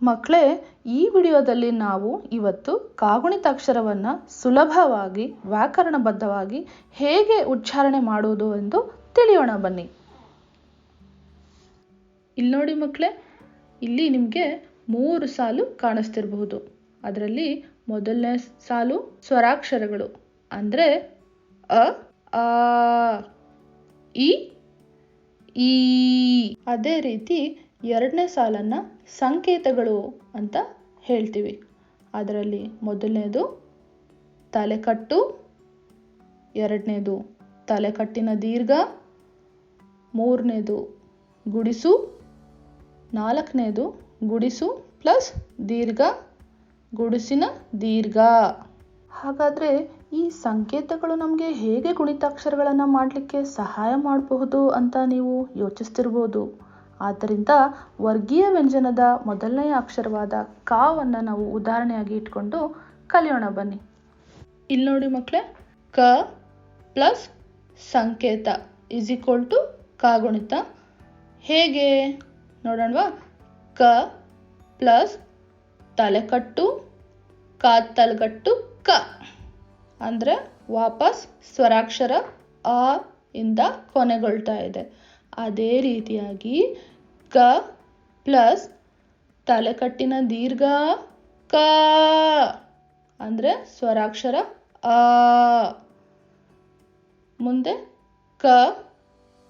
ಮಕ್ಕಳೇ, ಈ ವಿಡಿಯೋದಲ್ಲಿ ನಾವು ಇವತ್ತು ಕಾಗುಣಿತಾಕ್ಷರವನ್ನು ಸುಲಭವಾಗಿ ವ್ಯಾಕರಣಬದ್ಧವಾಗಿ ಹೇಗೆ ಉಚ್ಚಾರಣೆ ಮಾಡುವುದು ಎಂದು ತಿಳಿಯೋಣ ಬನ್ನಿ. ಇಲ್ಲಿ ನೋಡಿ ಮಕ್ಕಳೇ, ಇಲ್ಲಿ ನಿಮಗೆ 3 ಸಾಲು ಕಾಣಿಸ್ತಿರಬಹುದು. ಅದರಲ್ಲಿ ಮೊದಲನೇ ಸಾಲು ಸ್ವರಾಕ್ಷರಗಳು ಅಂದರೆ ಅ, ಆ, ಇ, ಈ. ಅದೇ ರೀತಿ ಎರಡನೇ ಸಾಲನ್ನು ಸಂಕೇತಗಳು ಅಂತ ಹೇಳ್ತೀವಿ. ಅದರಲ್ಲಿ ಮೊದಲನೇದು ತಲೆಕಟ್ಟು, ಎರಡನೇದು ತಲೆಕಟ್ಟಿನ ದೀರ್ಘ, ಮೂರನೇದು ಗುಡಿಸು, ನಾಲ್ಕನೇದು ಗುಡಿಸು ಪ್ಲಸ್ ದೀರ್ಘ ಗುಡಿಸಿನ ದೀರ್ಘ. ಹಾಗಾದರೆ ಈ ಸಂಕೇತಗಳು ನಮಗೆ ಹೇಗೆ ಗುಣಿತಾಕ್ಷರಗಳನ್ನು ಮಾಡಲಿಕ್ಕೆ ಸಹಾಯ ಮಾಡಬಹುದು ಅಂತ ನೀವು ಯೋಚಿಸ್ತಿರ್ಬೋದು. ಆದ್ದರಿಂದ ವರ್ಗೀಯ ವ್ಯಂಜನದ ಮೊದಲನೆಯ ಅಕ್ಷರವಾದ ಕಾವನ್ನು ನಾವು ಉದಾಹರಣೆಯಾಗಿ ಇಟ್ಕೊಂಡು ಕಲಿಯೋಣ ಬನ್ನಿ. ಇಲ್ಲಿ ನೋಡಿ ಮಕ್ಕಳೇ, ಕ ಪ್ಲಸ್ ಸಂಕೇತ ಇಸ್ ಈಕ್ವಲ್ ಟು ಕಾಗುಣಿತ. ಹೇಗೆ ನೋಡೋಣವಾ? ಕ ಪ್ಲಸ್ ತಲೆಕಟ್ಟು ತಲೆಗಟ್ಟು ಕ ಅಂದರೆ ವಾಪಸ್ ಸ್ವರಾಕ್ಷರ ಆ ಇಂದ ಕೊನೆಗೊಳ್ತಾ ಇದೆ. ಅದೇ ರೀತಿಯಾಗಿ ಕ ಪ್ಲಸ್ ತಲೆಕಟ್ಟಿನ ದೀರ್ಘ ಕ ಅಂದರೆ ಸ್ವರಾಕ್ಷರ ಆ. ಮುಂದೆ ಕ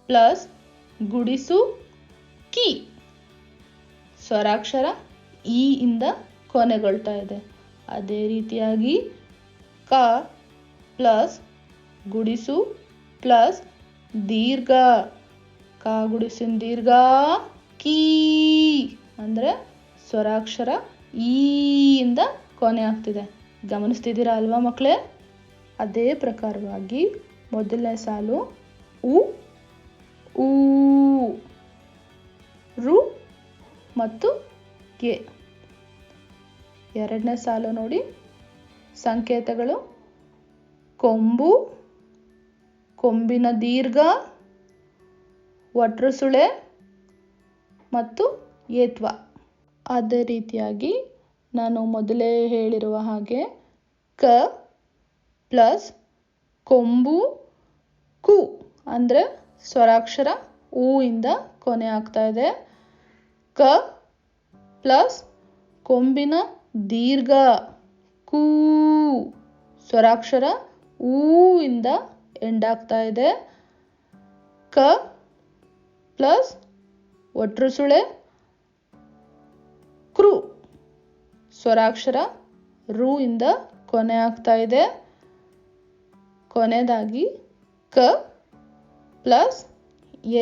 ಪ್ಲಸ್ ಗುಡಿಸು ಕಿ ಸ್ವರಾಕ್ಷರ ಈ ಇಂದ ಕೊನೆಗೊಳ್ತಾ ಇದೆ. ಅದೇ ರೀತಿಯಾಗಿ ಕ ಪ್ಲಸ್ ಗುಡಿಸು ಪ್ಲಸ್ ದೀರ್ಘ ಕ ಗುಡಿಸಿನ ದೀರ್ಘ ಕೀ ಅಂದರೆ ಸ್ವರಾಕ್ಷರ ಈ ಇಂದ ಕೊನೆ ಆಗ್ತಿದೆ. ಗಮನಿಸ್ತಿದ್ದೀರಾ ಅಲ್ವಾ ಮಕ್ಕಳೇ? ಅದೇ ಪ್ರಕಾರವಾಗಿ ಮೊದಲನೇ ಸಾಲು ಉ, ಊ, ರು ಮತ್ತು ಗೆ. ಎರಡನೇ ಸಾಲು ನೋಡಿ, ಸಂಕೇತಗಳು ಕೊಂಬು, ಕೊಂಬಿನ ದೀರ್ಘ, ಒಟ್ರು ಸುಳೆ ಮತ್ತು ಏತ್ವ. ಅದೇ ರೀತಿಯಾಗಿ ನಾನು ಮೊದಲೇ ಹೇಳಿರುವ ಹಾಗೆ ಕ ಪ್ಲಸ್ ಕೊಂಬು ಕು ಅಂದರೆ ಸ್ವರಾಕ್ಷರ ಊ ಇಂದ ಕೊನೆ ಆಗ್ತಾ ಇದೆ. ಕ ಪ್ಲಸ್ ಕೊಂಬಿನ ದೀರ್ಘ ಕೂ ಸ್ವರಾಕ್ಷರ ಊ ಇಂದ ಎಂಡ್ ಆಗ್ತಾ ಇದೆ. ಕ ಪ್ಲಸ್ ಒಟ್ರು ಸುಳೆ ಕೃ ಸ್ವರಾಕ್ಷರ ರು ಇಂದ ಕೊನೆ ಆಗ್ತಾ ಇದೆ. ಕೊನೆಯದಾಗಿ ಕ ಪ್ಲಸ್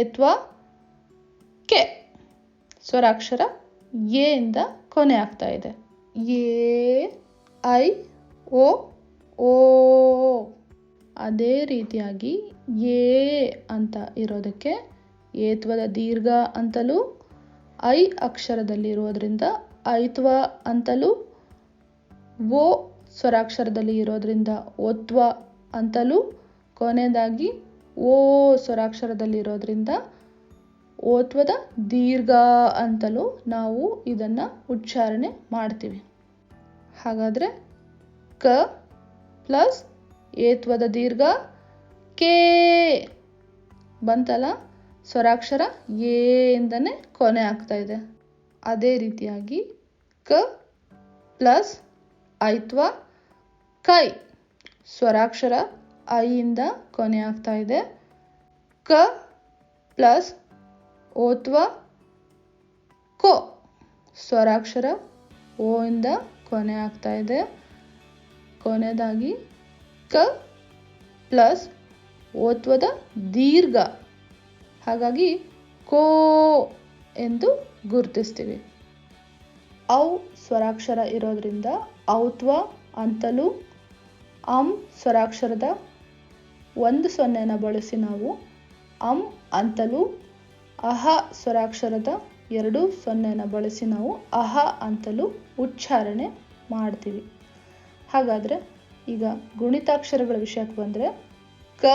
ಏತ್ವ ಕೆ ಸ್ವರಾಕ್ಷರ ಎ ಇಂದ ಕೊನೆ ಆಗ್ತಾ ಇದೆ. ಎ ಐ ಓ ಓ. ಅದೇ ರೀತಿಯಾಗಿ ಎ ಅಂತ ಇರೋದಕ್ಕೆ ಏತ್ವದ ದೀರ್ಘ ಅಂತಲೂ, ಐ ಅಕ್ಷರದಲ್ಲಿ ಇರೋದ್ರಿಂದ ಐತ್ವ ಅಂತಲೂ, ಓ ಸ್ವರಾಕ್ಷರದಲ್ಲಿ ಇರೋದ್ರಿಂದ ಓತ್ವ ಅಂತಲೂ, ಕೊನೆಯದಾಗಿ ಓ ಸ್ವರಾಕ್ಷರದಲ್ಲಿ ಇರೋದ್ರಿಂದ ಓತ್ವದ ದೀರ್ಘ ಅಂತಲೂ ನಾವು ಇದನ್ನು ಉಚ್ಚಾರಣೆ ಮಾಡ್ತೀವಿ. ಹಾಗಾದರೆ ಕ ಪ್ಲಸ್ ಏತ್ವದ ದೀರ್ಘ ಕೇ ಬಂತಲ್ಲ, ಸ್ವರಾಕ್ಷರ ಎ ಇಂದನೇ ಕೊನೆ ಆಗ್ತಾ ಇದೆ. ಅದೇ ರೀತಿಯಾಗಿ ಕ ಪ್ಲಸ್ ಐತ್ವ ಕೈ ಸ್ವರಾಕ್ಷರ ಐ ಇಂದ ಕೊನೆ ಆಗ್ತಾ ಇದೆ. ಕ ಪ್ಲಸ್ ಓತ್ವ ಕೋ ಸ್ವರಾಕ್ಷರ ಓ ಇಂದ ಕೊನೆ ಆಗ್ತಾ ಇದೆ. ಕೊನೆಯದಾಗಿ ಕ ಪ್ಲಸ್ ಓತ್ವದ ದೀರ್ಘ, ಹಾಗಾಗಿ ಕೋ ಎಂದು ಗುರುತಿಸ್ತೀವಿ. ಔ ಸ್ವರಾಕ್ಷರ ಇರೋದ್ರಿಂದ ಔತ್ವ ಅಂತಲೂ, ಅಂ ಸ್ವರಾಕ್ಷರದ 1 ಸೊನ್ನೆನ ಬಳಸಿ ನಾವು ಅಂ ಅಂತಲೂ, ಅಹ ಸ್ವರಾಕ್ಷರದ 2 ಸೊನ್ನೆನ ಬಳಸಿ ನಾವು ಅಹ ಅಂತಲೂ ಉಚ್ಚಾರಣೆ ಮಾಡ್ತೀವಿ. ಹಾಗಾದರೆ ಈಗ ಗುಣಿತಾಕ್ಷರಗಳ ವಿಷಯಕ್ಕೆ ಬಂದರೆ ಕ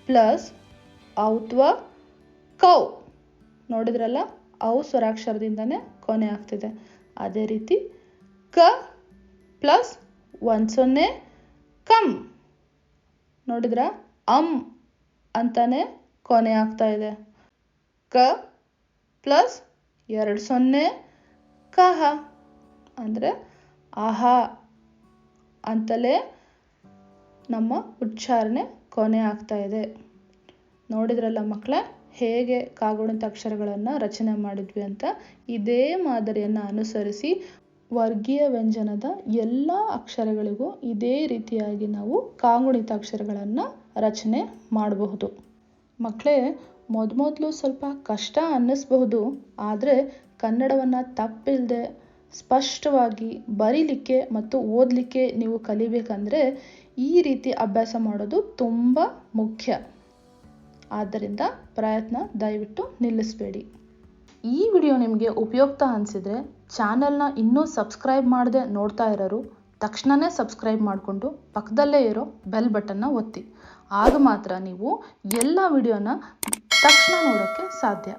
ಪ್ಲಸ್ ಔತ್ವ ಕೌ ನೋಡಿದ್ರಲ್ಲ, ಔ ಸ್ವರಾಕ್ಷರದಿಂದನೇ ಕೊನೆ ಆಗ್ತಿದೆ. ಅದೇ ರೀತಿ ಕ ಪ್ಲಸ್ 1 0 ಕಮ್. ನೋಡಿದ್ರ ಅಂತಾನೆ ಕೊನೆ ಆಗ್ತಾ ಇದೆ. ಕ ಪ್ಲಸ್ 2 0 ಕಹ ಅಂದರೆ ಆಹಾ ಅಂತಲೇ ನಮ್ಮ ಉಚ್ಚಾರಣೆ ಕೊನೆ ಆಗ್ತಾ ಇದೆ. ನೋಡಿದ್ರಲ್ಲ ಮಕ್ಕಳೇ, ಹೇಗೆ ಕಾಗುಣಿತ ಅಕ್ಷರಗಳನ್ನು ರಚನೆ ಮಾಡಿದ್ವಿ ಅಂತ. ಇದೇ ಮಾದರಿಯನ್ನು ಅನುಸರಿಸಿ ವರ್ಗೀಯ ವ್ಯಂಜನದ ಎಲ್ಲ ಅಕ್ಷರಗಳಿಗೂ ಇದೇ ರೀತಿಯಾಗಿ ನಾವು ಕಾಗುಣಿತ ಅಕ್ಷರಗಳನ್ನು ರಚನೆ ಮಾಡಬಹುದು. ಮಕ್ಕಳೇ, ಮೊದಲು ಸ್ವಲ್ಪ ಕಷ್ಟ ಅನ್ನಿಸ್ಬಹುದು, ಆದರೆ ಕನ್ನಡವನ್ನು ತಪ್ಪಿಲ್ಲದೆ ಸ್ಪಷ್ಟವಾಗಿ ಬರೀಲಿಕ್ಕೆ ಮತ್ತು ಓದಲಿಕ್ಕೆ ನೀವು ಕಲಿಬೇಕಂದ್ರೆ ಈ ರೀತಿ ಅಭ್ಯಾಸ ಮಾಡೋದು ತುಂಬ ಮುಖ್ಯ. ಆದ್ದರಿಂದ ಪ್ರಯತ್ನ ದಯವಿಟ್ಟು ನಿಲ್ಲಿಸಬೇಡಿ. ಈ ವಿಡಿಯೋ ನಿಮಗೆ ಉಪಯುಕ್ತ ಅನಿಸಿದರೆ ಚಾನಲ್ನ ಇನ್ನೂ ಸಬ್ಸ್ಕ್ರೈಬ್ ಮಾಡದೆ ನೋಡ್ತಾ ಇರೋರು ತಕ್ಷಣವೇ ಸಬ್ಸ್ಕ್ರೈಬ್ ಮಾಡಿಕೊಂಡು ಪಕ್ಕದಲ್ಲೇ ಇರೋ ಬೆಲ್ ಬಟನ್ನ ಒತ್ತಿ. ಆಗ ಮಾತ್ರ ನೀವು ಎಲ್ಲ ವಿಡಿಯೋನ ತಕ್ಷಣ ನೋಡೋಕ್ಕೆ ಸಾಧ್ಯ.